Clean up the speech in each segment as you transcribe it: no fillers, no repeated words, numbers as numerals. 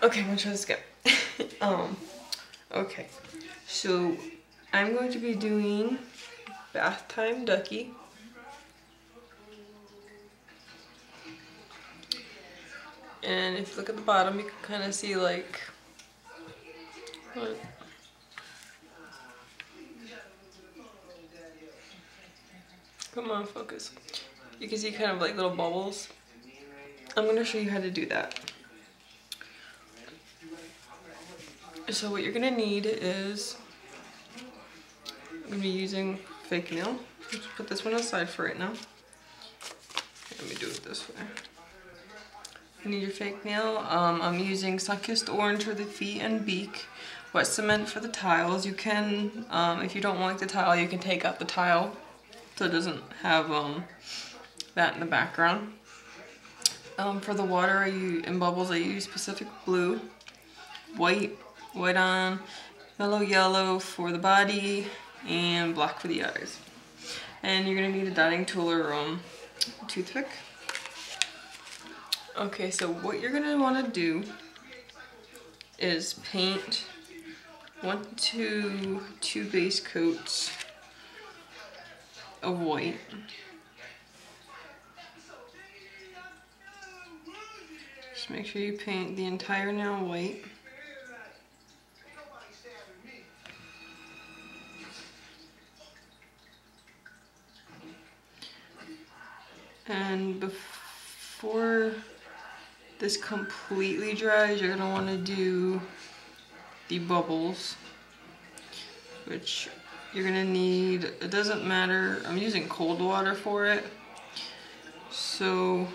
Okay, I'm gonna try this again. Okay, so I'm going to be doing bath time ducky. And if you look at the bottom, you can kind of see like what? Come on, focus. You can see kind of like little bubbles. I'm gonna show you how to do that. So what you're gonna need is, I'm gonna be using fake nail. Just put this one aside for right now. Let me do it this way. You need your fake nail. I'm using sun-kissed orange for the feet and beak. Wet cement for the tiles. You can, if you don't like the tile, you can take out the tile so it doesn't have that in the background. For the water and bubbles, I use Pacific Blue, white on, mellow yellow for the body, and black for the eyes. And you're gonna need a dotting tool or toothpick. Okay, so what you're gonna wanna do is paint 1 to 2 base coats of white. Just make sure you paint the entire nail white. And before this completely dries, you're gonna wanna do the bubbles, which you're gonna need, it doesn't matter, I'm using cold water for it. So,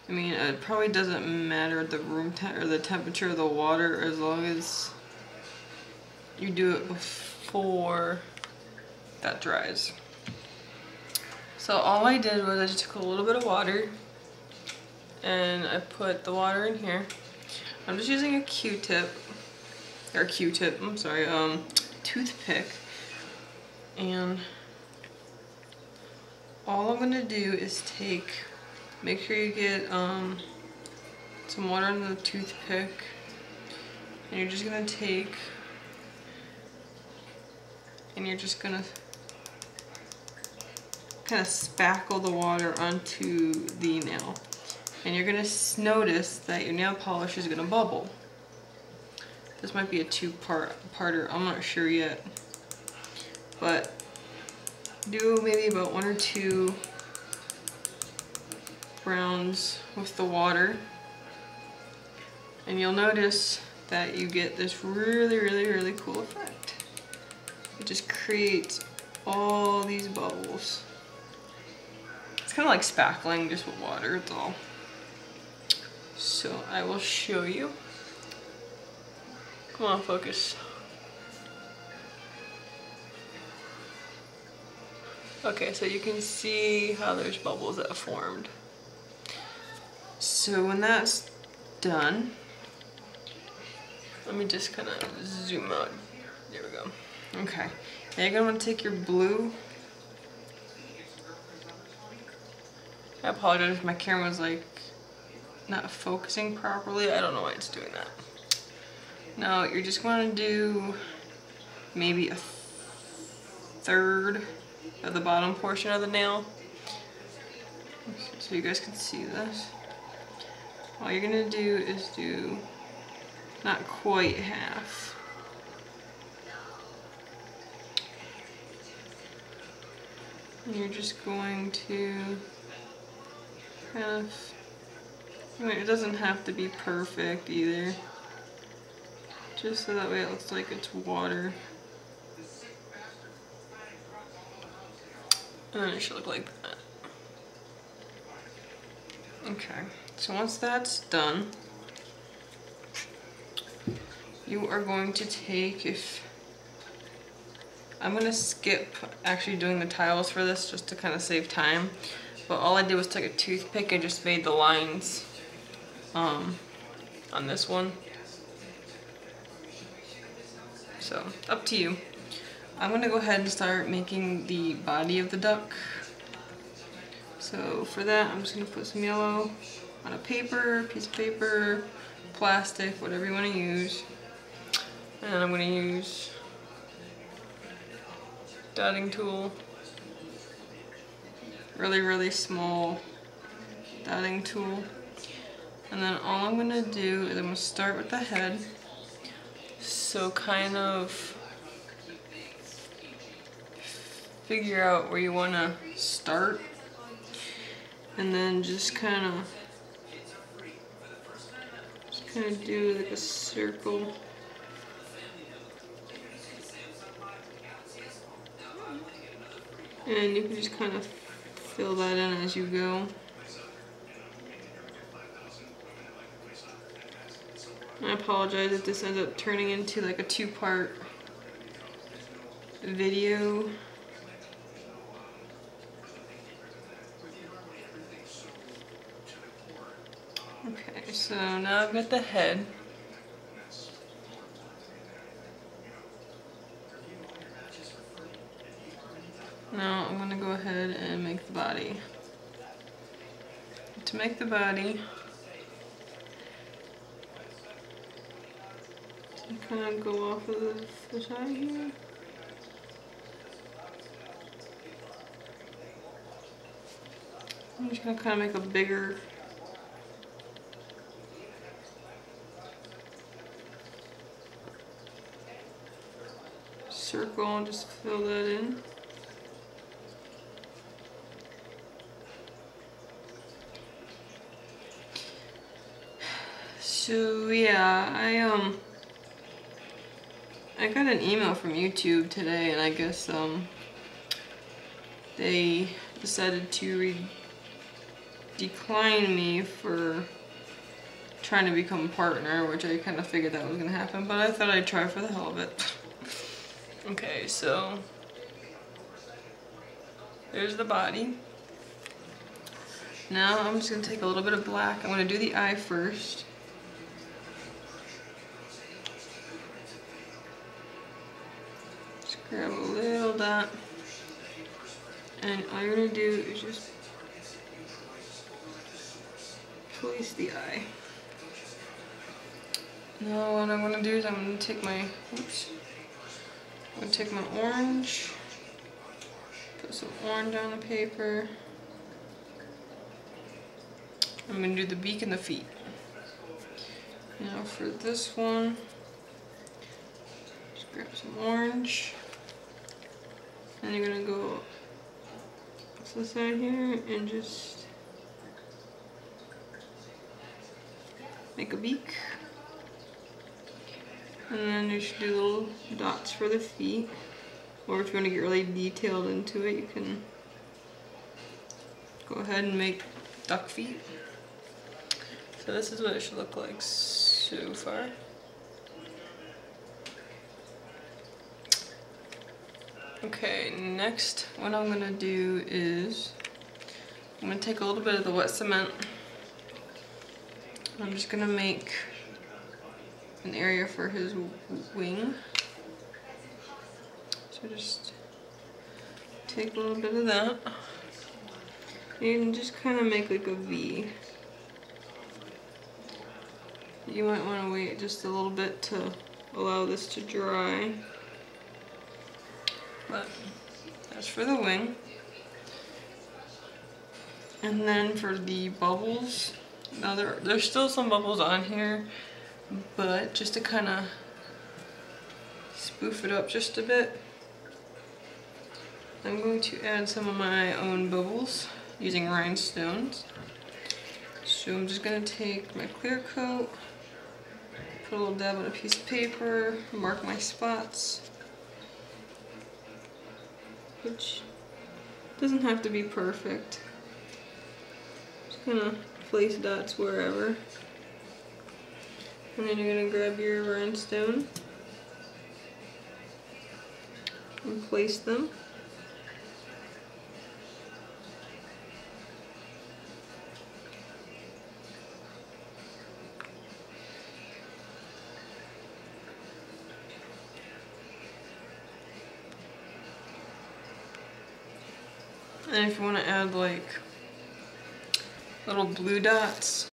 I mean, it probably doesn't matter the room or the temperature of the water as long as you do it before that dries. So all I did was I just took a little bit of water and I put the water in here. I'm just using a toothpick, and all I'm gonna do is make sure you get some water on the toothpick, and you're just gonna take, and you're just gonna kind of spackle the water onto the nail. And you're gonna notice that your nail polish is gonna bubble. This might be a two-parter, I'm not sure yet. But do maybe about 1 or 2 rounds with the water. And you'll notice that you get this really cool effect. It just creates all these bubbles. It's kind of like spackling, just with water, it's all. So I will show you. Come on, focus. Okay, so you can see how there's bubbles that formed. So when that's done, let me just kind of zoom out. There we go. Okay, now you're gonna want to take your blue. I apologize if my camera's like not focusing properly. I don't know why it's doing that. Now you're just going to do maybe 1/3 of the bottom portion of the nail, so you guys can see this. All you're going to do is do not quite half. And you're just going to kind of, I mean, it doesn't have to be perfect either, just so that way it looks like it's water. And then it should look like that. Okay, so once that's done, you are going to take, I'm going to skip actually doing the tiles for this just to kind of save time. But all I did was take a toothpick and just made the lines on this one. So, up to you. I'm going to go ahead and start making the body of the duck. So for that, I'm just going to put some yellow on a paper, piece of paper, plastic, whatever you want to use. And I'm going to use dotting tool, really small dotting tool. And then all I'm going to do is I'm going to start with the head. So kind of figure out where you want to start. And then just kind of do like a circle. And you can just kind of fill that in as you go. I apologize if this ends up turning into like a two-part video. Okay, so now I've got the head. Now I'm going to go ahead and make the body. To make the body, kind of go off of the side here. I'm just going to kind of make a bigger circle and just fill that in. So yeah, I got an email from YouTube today, and I guess they decided to decline me for trying to become a partner, which I kind of figured that was gonna happen, but I thought I'd try for the hell of it. Okay, so there's the body. Now I'm just gonna take a little bit of black. I'm gonna do the eye first. Grab a little dot, and all you're gonna do is just place the eye. Now what I'm gonna do is I'm gonna take my, orange, put some orange on the paper. I'm gonna do the beak and the feet. Now for this one, just grab some orange. And you're gonna go to the side here and just make a beak. And then you should do little dots for the feet. Or if you want to get really detailed into it, you can go ahead and make duck feet. So this is what it should look like so far. Okay, next what I'm gonna do is I'm gonna take a little bit of the wet cement. I'm just gonna make an area for his wing. So just take a little bit of that and just kind of make like a V. You might want to wait just a little bit to allow this to dry. But that's for the wing. And then for the bubbles, now there's still some bubbles on here, but just to kind of spoof it up just a bit, I'm going to add some of my own bubbles using rhinestones. So I'm just going to take my clear coat, put a little dab on a piece of paper, mark my spots, which doesn't have to be perfect. Just gonna place dots wherever. And then you're gonna grab your rhinestone and place them. And if you want to add like little blue dots.